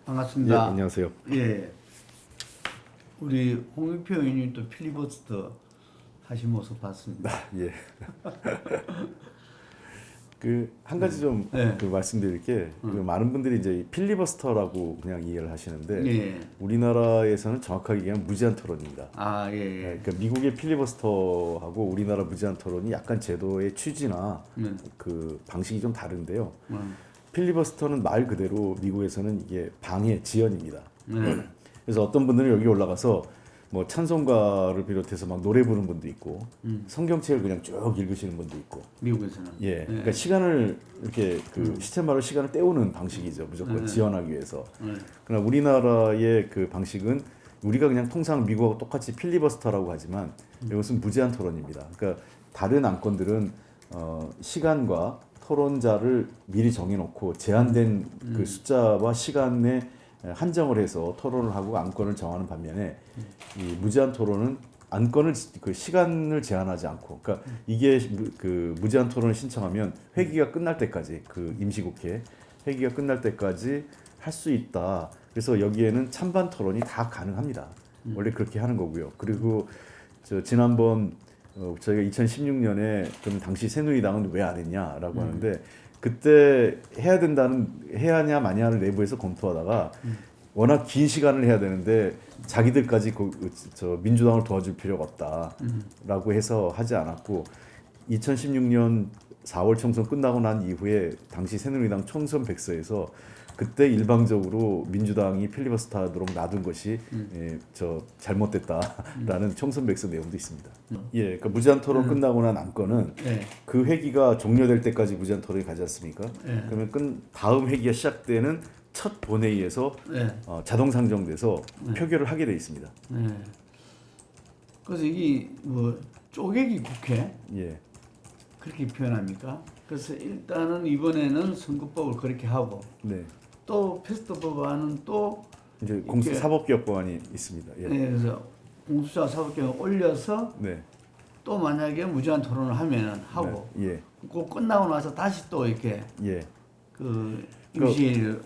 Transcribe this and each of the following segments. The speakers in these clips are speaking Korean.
예, 반갑습니다. 안녕하세요. 예, 우리 홍익표 의원님 또 필리버스터 하신 모습 봤습니다. 예. 그 한 가지 좀 네. 말씀드릴 게 그 많은 분들이 이제 이 필리버스터라고 그냥 이해를 하시는데 예, 우리나라에서는 정확하게 얘기하면 무제한 토론입니다. 아, 예, 예, 예. 그러니까 미국의 필리버스터하고 우리나라 무제한 토론이 약간 제도의 취지나 그 방식이 좀 다른데요. 필리버스터는 말 그대로 미국에서는 이게 방해, 지연입니다. 네. 그래서 어떤 분들은 여기 올라가서 뭐 찬송가를 비롯해서 막 노래 부르는 분도 있고 성경책을 그냥 쭉 읽으시는 분도 있고 미국에서는. 예, 그러니까 시간을 이렇게 그 시체마로 시간을 때우는 방식이죠. 무조건 지연하기 위해서. 그러나 우리나라의 그 방식은 우리가 그냥 통상 미국하고 똑같이 필리버스터라고 하지만 이것은 무제한 토론입니다. 그러니까 다른 안건들은 시간과 토론자를 미리 정해놓고 제한된 그 숫자와 시간에 한정을 해서 토론을 하고 안건을 정하는 반면에 이 무제한 토론은 안건을 그 시간을 제한하지 않고, 그러니까 이게 그 무제한 토론을 신청하면 회기가 끝날 때까지 그 임시국회 회기가 끝날 때까지 할 수 있다. 그래서 여기에는 찬반 토론이 다 가능합니다. 원래 그렇게 하는 거고요. 그리고 저 지난번 저희가 2016년에 그럼 당시 새누리당은 왜 안 했냐라고 하는데 그때 해야 하냐 마냐를 내부에서 검토하다가 워낙 긴 시간을 해야 되는데 자기들까지 저 민주당을 도와줄 필요가 없다라고 해서 하지 않았고 2016년 4월 총선 끝나고 난 이후에 당시 새누리당 총선 백서에서 그때 일방적으로 민주당이 필리버스터 하도록 놔둔 것이 저 잘못됐다라는 총선 백서 내용도 있습니다. 예, 그러니까 무제한 토론 끝나고 난 안건은 예, 그 회기가 종료될 때까지 무제한 토론이 가지 않습니까? 예. 그러면 다음 회기가 시작되는 첫 본회의에서 예, 자동 상정돼서 표결을 하게 돼 있습니다. 예. 그래서 이게 뭐 쪼개기 국회 예, 그렇게 표현합니까? 그래서 일단은 이번에는 선거법을 그렇게 하고 네. 또 패스트 법안은 또 이제 이렇게 공수사법개혁 법안이 있습니다. 예, 예, 그래서 공수처 사법개혁 올려서 네, 또 만약에 무제한 토론을 하면은 하고 네. 그 끝나고 나서 다시 또 이렇게 예. 그 임시회의를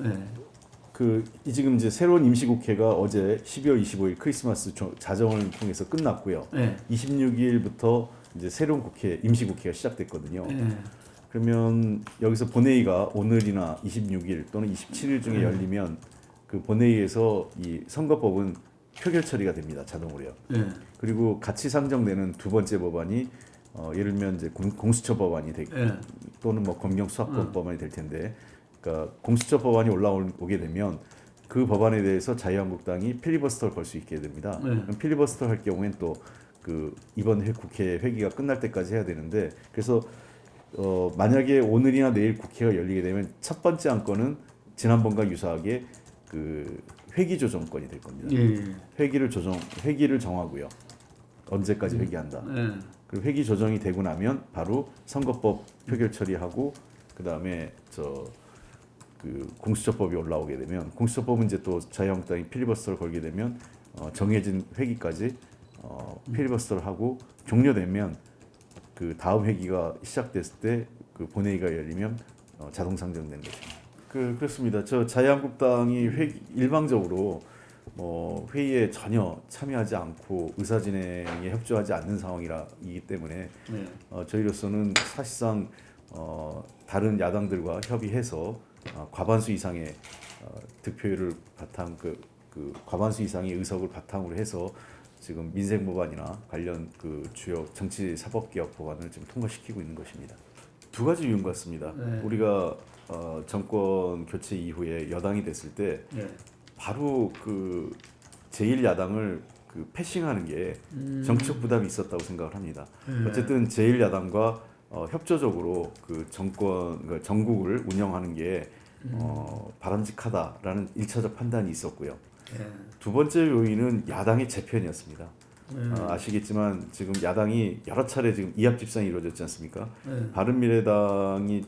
지금 이제 새로운 임시국회가 어제 12월 25일 크리스마스 자정을 통해서 끝났고요. 예, 26일부터 이제 새로운 임시국회가 시작됐거든요. 예, 그러면 여기서 본회의가 오늘이나 26일 또는 27일 중에 열리면 그 본회의에서 이 선거법은 표결 처리가 됩니다. 자동으로요. 예, 그리고 같이 상정되는 두 번째 법안이 예를 들면 이제 공수처 법안이 예, 또는 뭐 검경수사권 법안이 될 텐데, 그러니까 공수처 법안이 올라오게 되면 그 법안에 대해서 자유한국당이 필리버스터를 걸 수 있게 됩니다. 그럼 필리버스터 할 경우엔 또 그 이번 국회 회기가 끝날 때까지 해야 되는데, 그래서 만약에 오늘이나 내일 국회가 열리게 되면 첫 번째 안건은 지난번과 유사하게 그 회기 조정권이 될 겁니다. 예, 회기를 정하고요. 언제까지 회기한다. 예, 그리고 회기 조정이 되고 나면 바로 선거법 표결 처리하고 그 다음에 그 공수처법이 올라오게 되면 공수처법은 이제 또 자유한국당이 필리버스터를 걸게 되면 정해진 회기까지 필리버스터를 하고 종료되면 그 다음 회기가 시작됐을 때 그 본회의가 열리면 자동 상정되는 것입니다. 그렇습니다. 저 자유한국당이 일방적으로 회의에 전혀 참여하지 않고 의사 진행에 협조하지 않는 상황이기 때문에 저희로서는 사실상 다른 야당들과 협의해서 과반수 이상의 득표율을 그 과반수 이상의 의석을 바탕으로 해서 지금 민생 법안이나 관련 그 주요 정치 사법개혁 법안을 지금 통과시키고 있는 것입니다. 두 가지 이유인 것 같습니다. 우리가 정권 교체 이후에 여당이 됐을 때 바로 그 제1야당을 그 패싱하는 게 정치적 부담이 있었다고 생각을 합니다. 어쨌든 제1야당과 협조적으로 그 그러니까 전국을 운영하는 게 바람직하다라는 1차적 판단이 있었고요. 두 번째 요인은 야당의 재편이었습니다. 아시겠지만 지금 야당이 여러 차례 지금 이합 집산이 이루어졌지 않습니까? 바른미래당이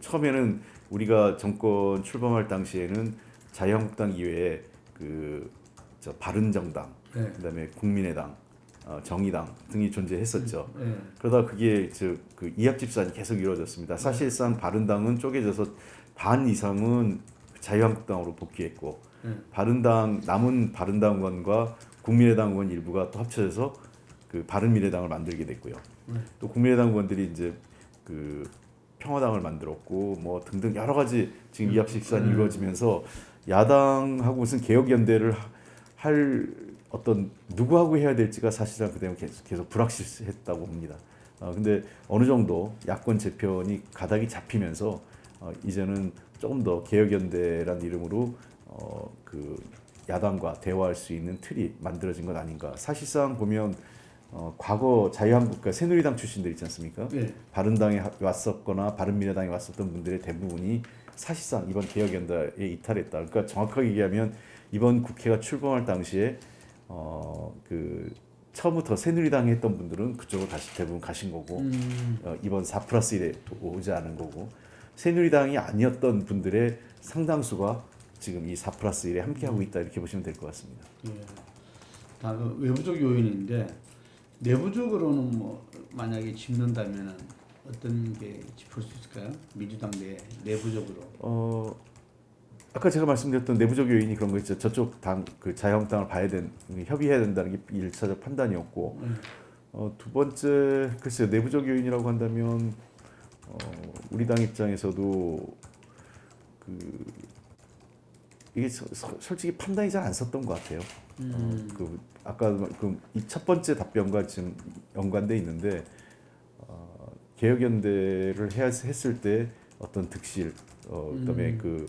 처음에는 우리가 정권 출범할 당시에는 자유한국당 이외에 바른정당, 그다음에 국민의당, 정의당 등이 존재했었죠. 그러다 그게 그 이합 집산이 계속 이루어졌습니다. 사실상 바른당은 쪼개져서 반 이상은 자유한국당으로 복귀했고 바른당 남은 바른당 의원과 국민의당 의원 일부가 또 합쳐져서 그 바른미래당을 만들게 됐고요. 또 국민의당 의원들이 이제 그 평화당을 만들었고 뭐 등등 여러 가지 지금 이합식산이 이루어지면서 야당하고 무슨 개혁연대를 할 어떤 누구하고 해야 될지가 사실상 그때는 계속 불확실했다고 봅니다. 근데 어느 정도 야권 재편이 가닥이 잡히면서 이제는 조금 더 개혁연대라는 이름으로 그 야당과 대화할 수 있는 틀이 만들어진 것 아닌가. 사실상 보면 과거 자유한국과 새누리당 출신들 있지 않습니까? 네. 바른당에 왔었거나 바른미래당에 왔었던 분들의 대부분이 사실상 이번 개혁연대에 이탈했다. 그러니까 정확하게 얘기하면 이번 국회가 출범할 당시에 그 처음부터 새누리당에 했던 분들은 그쪽으로 다시 대부분 가신 거고 이번 4+1에 오지 않은 거고 새누리당이 아니었던 분들의 상당수가 지금 이 4+1에 함께하고 있다 이렇게 보시면 될 것 같습니다. 예. 다 그 외부적 요인인데 내부적으로는 뭐 만약에 짚는다면은 어떤 게 짚을 수 있을까요? 민주당 내부적으로. 아까 제가 말씀드렸던 내부적 요인이 그런 거 있죠. 저쪽 당 그 자유한국당을 봐야 협의해야 된다는 게 1차적 판단이었고 두 번째 글쎄요 내부적 요인이라고 한다면 우리 당 입장에서도 그 이게 솔직히 판단이 잘 안 섰던 것 같아요. 그 아까 그 이 첫 번째 답변과 지금 연관돼 있는데 개혁연대를 했을 때 어떤 득실, 그다음에 그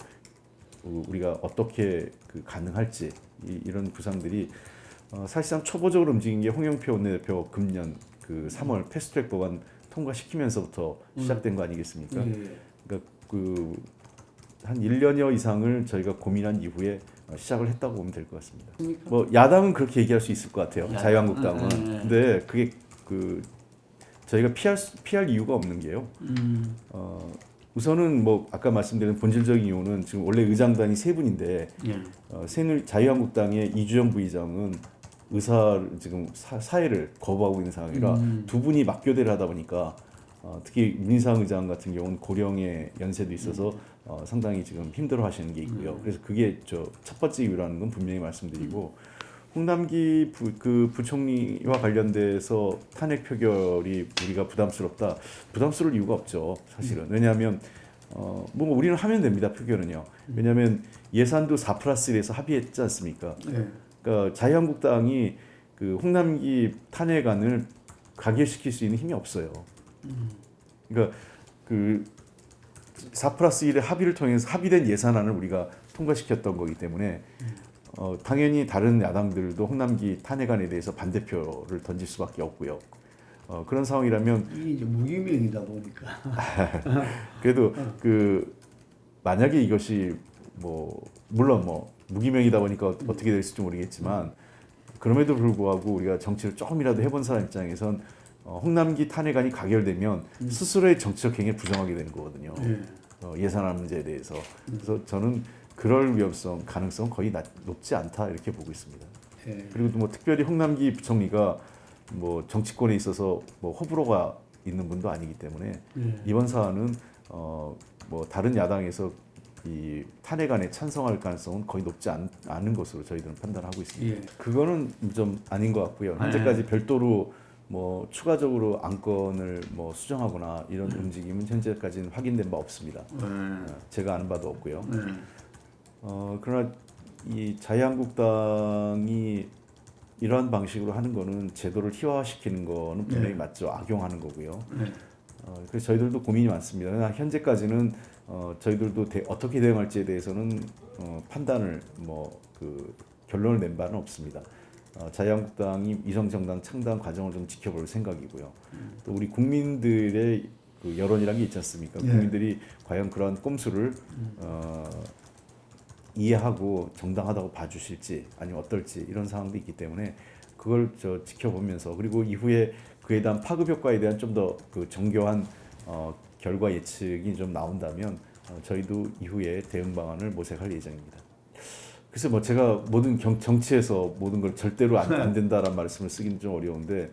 우리가 어떻게 그 가능할지 이런 구상들이 사실상 초보적으로 움직인 게 홍영표 원내대표 금년 그 3월 패스트트랙 법안 통과시키면서부터 시작된 거 아니겠습니까? 그러니까 그 한 1년여 이상을 저희가 고민한 이후에 시작을 했다고 보면 될 것 같습니다. 뭐 야당은 그렇게 얘기할 수 있을 것 같아요. 자유한국당은. 근데 그게 그 저희가 피할 이유가 없는 게요. 우선은 뭐 아까 말씀드린 본질적인 이유는 지금 원래 의장단이 세 분인데 자유한국당의 이주영 부의장은 지금 사회를 거부하고 있는 상황이라 두 분이 맞교대를 하다 보니까 특히 민상 의장 같은 경우는 고령의 연세도 있어서 상당히 지금 힘들어하시는 게 있고요. 그래서 그게 첫 번째 이유라는 건 분명히 말씀드리고 홍남기 부총리와 관련돼서 탄핵 표결이 우리가 부담스럽다. 부담스러울 이유가 없죠. 사실은. 왜냐하면 뭐 우리는 하면 됩니다. 표결은요. 왜냐하면 예산도 4+1에서 합의했지 않습니까? 그러니까 자유한국당이 그 홍남기 탄핵안을 가결시킬 수 있는 힘이 없어요. 그러니까 그 4+1의 합의를 통해서 합의된 예산안을 우리가 통과시켰던 거기 때문에 당연히 다른 야당들도 홍남기 탄핵안에 대해서 반대표를 던질 수밖에 없고요. 그런 상황이라면 이게 이제 무기명이다 보니까 그래도 그 만약에 이것이 뭐 물론 뭐 무기명이다 보니까 어떻게 될지 모르겠지만 그럼에도 불구하고 우리가 정치를 조금이라도 해본 사람 입장에선 홍남기 탄핵안이 가결되면 스스로의 정치적 행위를 부정하게 되는 거거든요. 예산안 문제에 대해서. 그래서 저는 그럴 가능성 거의 높지 않다 이렇게 보고 있습니다. 그리고 또 뭐 특별히 홍남기 부총리가 뭐 정치권에 있어서 뭐 호불호가 있는 분도 아니기 때문에 이번 사안은 뭐 다른 야당에서 이 탄핵안에 찬성할 가능성은 거의 높지 않은 것으로 저희들은 판단하고 있습니다. 그거는 좀 아닌 것 같고요. 현재까지 별도로 뭐 추가적으로 안건을 뭐 수정하거나 이런 움직임은 현재까지는 확인된 바 없습니다. 제가 아는 바도 없고요. 그러나 이 자유한국당이 이러한 방식으로 하는 거는 제도를 희화화시키는 거는 분명히 맞죠. 악용하는 거고요. 그래서 저희들도 고민이 많습니다. 그러나 현재까지는 저희들도 어떻게 대응할지에 대해서는 판단을 결론을 낸 바는 없습니다. 자유한국당이 위성정당 창당 과정을 좀 지켜볼 생각이고요. 또 우리 국민들의 그 여론이란 게 있지 않습니까? 국민들이 과연 그러한 꼼수를 이해하고 정당하다고 봐주실지 아니면 어떨지 이런 상황도 있기 때문에 그걸 지켜보면서 그리고 이후에 그에 대한 파급 효과에 대한 좀 더 그 정교한 결과 예측이 좀 나온다면 저희도 이후에 대응 방안을 모색할 예정입니다. 그래서 뭐 제가 모든 정치에서 모든 걸 절대로 안 된다라는 말씀을 쓰기는 좀 어려운데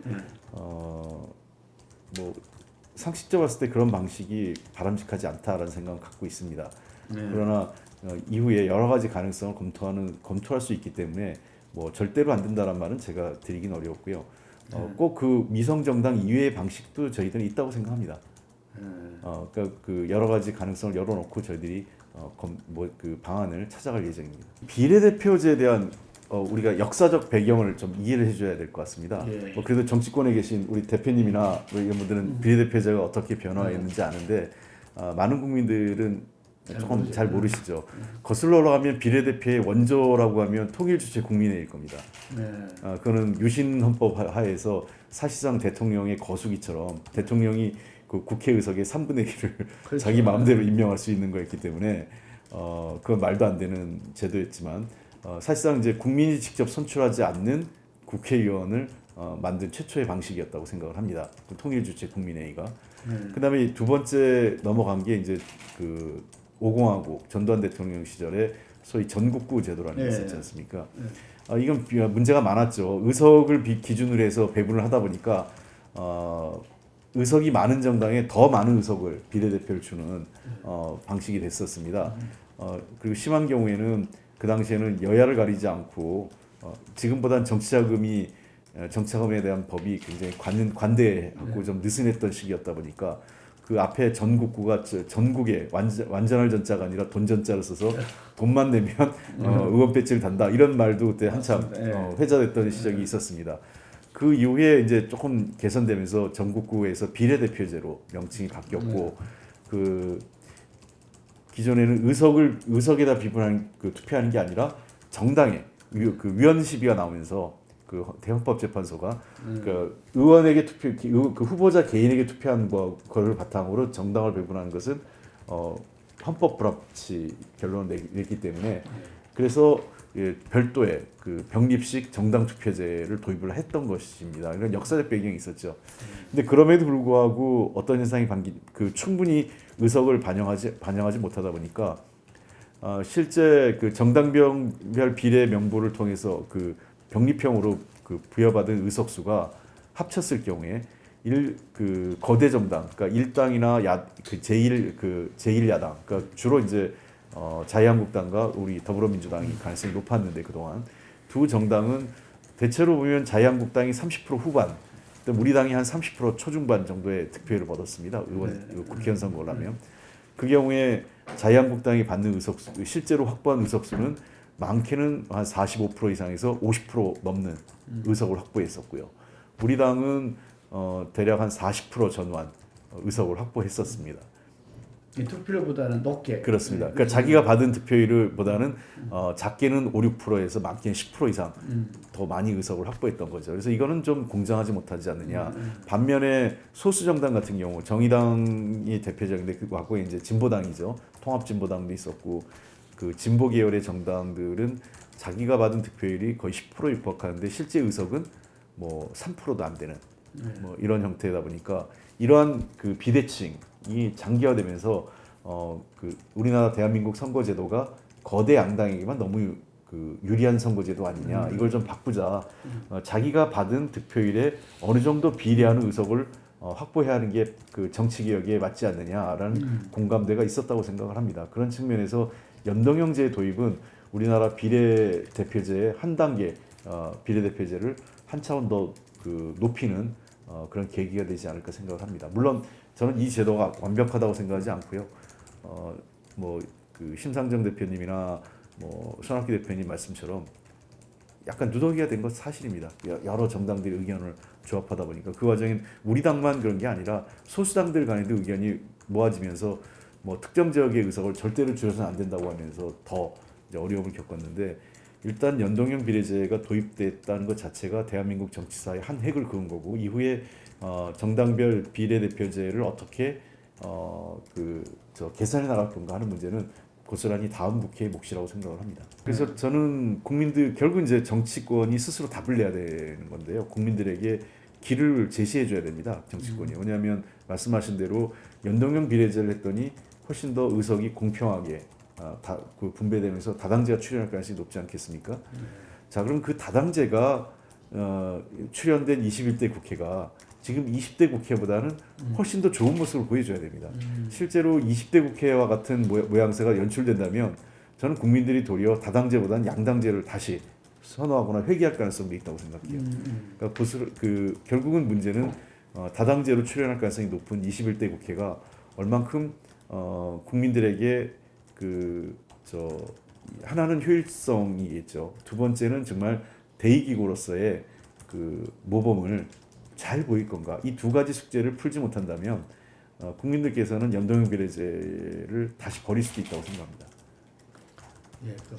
뭐 상식적으로 봤을 때 그런 방식이 바람직하지 않다라는 생각을 갖고 있습니다. 그러나 이후에 여러 가지 가능성을 검토할 수 있기 때문에 뭐 절대로 안 된다는 말은 제가 드리긴 어려웠고요. 꼭 그 위성 정당 이외의 방식도 저희들은 있다고 생각합니다. 그러니까 그 여러 가지 가능성을 열어놓고 저희들이 그 방안을 찾아갈 예정입니다. 비례대표제에 대한 우리가 역사적 배경을 좀 이해를 해줘야 될 것 같습니다. 예. 그래도 정치권에 계신 우리 대표님이나 뭐 이런 분들은 비례대표제가 어떻게 변화했는지 아는데 많은 국민들은 조금 잘 모르시죠. 거슬러 올라가면 비례대표의 원조라고 하면 통일주체 국민회의일 겁니다. 그거는 유신 헌법 하에서 사실상 대통령의 거수기처럼 대통령이 그 국회 의석의 3분의 1을 그렇죠. 자기 마음대로 임명할 수 있는 거였기 때문에 그건 말도 안 되는 제도였지만 사실상 이제 국민이 직접 선출하지 않는 국회의원을 만든 최초의 방식이었다고 생각을 합니다. 그 통일주체 국민회의가. 그다음에 두 번째 넘어간 게 이제 그 5공화국 전두환 대통령 시절에 소위 전국구 제도라는 게 있었지 않습니까? 이건 문제가 많았죠. 의석을 기준으로 해서 배분을 하다 보니까 의석이 많은 정당에 더 많은 의석을 비례대표를 주는 방식이 됐었습니다. 그리고 심한 경우에는 그 당시에는 여야를 가리지 않고 지금보다는 정치자금에 대한 법이 굉장히 관대하고 좀 느슨했던 시기였다 보니까 그 앞에 전국구가 전국에 완전할 전자가 아니라 돈 전자를 써서 돈만 내면 의원 배지를 단다 이런 말도 그때 한참 회자됐던 시절이 있었습니다. 그 이후에 이제 조금 개선되면서 전국구에서 비례대표제로 명칭이 바뀌었고 그 기존에는 의석에다 투표하는 게 아니라 정당에 그 위원 시비가 나오면서 그 대헌법재판소가 그 의원에게 그 후보자 개인에게 투표한 거를 바탕으로 정당을 배분하는 것은 헌법 불합치 결론을 냈기 때문에 그래서 별도의 그 병립식 정당 투표제를 도입을 했던 것입니다. 이런 역사적 배경이 있었죠. 근데 그럼에도 불구하고 어떤 현상이 충분히 의석을 반영하지 못하다 보니까 실제 그 정당별 비례 명부를 통해서 그 병립형으로 그 부여받은 의석수가 합쳤을 경우에 그 거대 정당, 그러니까 일당이나 제1야당, 그러니까 주로 이제 자유한국당과 우리 더불어민주당이 가능성이 높았는데 그동안 두 정당은 대체로 보면 자유한국당이 30% 후반, 우리 당이 한 30% 초중반 정도의 득표율을 얻었습니다. 국회의원 선거를 하면 그 경우에 자유한국당이 받는 의석수, 실제로 확보한 의석수는 많게는 한 45% 이상에서 50% 넘는 의석을 확보했었고요. 우리 당은 대략 한 40% 전후한 의석을 확보했었습니다. 투표율보다는 높게. 그렇습니다. 그러니까 자기가 받은 득표율보다는 작게는 5, 6%에서 많게는 10% 이상 더 많이 의석을 확보했던 거죠. 그래서 이거는 좀 공정하지 못하지 않느냐. 반면에 소수 정당 같은 경우 정의당이 대표적인데 그하고 이제 진보당이죠. 통합진보당도 있었고 그 진보 계열의 정당들은 자기가 받은 득표율이 거의 10%에 육박하는데 실제 의석은 뭐 3%도 안 되는 뭐 이런 형태다 보니까 이러한 그 비대칭이 장기화되면서 그 우리나라 대한민국 선거제도가 거대 양당에게만 너무 그 유리한 선거제도 아니냐 이걸 좀 바꾸자. 자기가 받은 득표율에 어느 정도 비례하는 의석을 확보해야 하는 게 그 정치 개혁에 맞지 않느냐라는 공감대가 있었다고 생각을 합니다. 그런 측면에서 연동형제 도입은 우리나라 비례대표제의 한 단계 비례대표제를 한 차원 더 그 높이는 그런 계기가 되지 않을까 생각을 합니다. 물론 저는 이 제도가 완벽하다고 생각하지 않고요. 뭐 그 심상정 대표님이나 뭐 손학규 대표님 말씀처럼 약간 누더기가 된 건 사실입니다. 여러 정당들의 의견을 조합하다 보니까 그 과정엔 우리 당만 그런 게 아니라 소수당들 간에도 의견이 모아지면서 뭐 특정 지역의 의석을 절대로 줄여서는 안 된다고 하면서 더 이제 어려움을 겪었는데 일단 연동형 비례제가 도입됐다는 것 자체가 대한민국 정치사의 한 획을 그은 거고 이후에 정당별 비례대표제를 어떻게 개선해 나갈 건가 하는 문제는 고스란히 다음 국회의 몫이라고 생각을 합니다. 그래서 저는 국민들 결국 이제 정치권이 스스로 답을 내야 되는 건데요. 국민들에게 길을 제시해 줘야 됩니다. 정치권이. 왜냐하면 말씀하신 대로 연동형 비례제를 했더니 훨씬 더 의석이 공평하게 그 분배되면서 다당제가 출연할 가능성이 높지 않겠습니까? 자, 그럼 그 다당제가 출연된 21대 국회가 지금 20대 국회보다는 훨씬 더 좋은 모습을 보여줘야 됩니다. 실제로 20대 국회와 같은 모양새가 연출된다면 저는 국민들이 도리어 다당제보다는 양당제를 다시 선호하거나 회귀할 가능성도 있다고 생각해요. 그러니까 결국은 문제는 다당제로 출연할 가능성이 높은 21대 국회가 얼만큼 국민들에게 하나는 효율성이겠죠. 두 번째는 정말 대의기구로서의 모범을 잘 보일 건가. 이 두 가지 숙제를 풀지 못한다면 국민들께서는 연동형 비례제를 다시 버릴 수도 있다고 생각합니다. 예, 그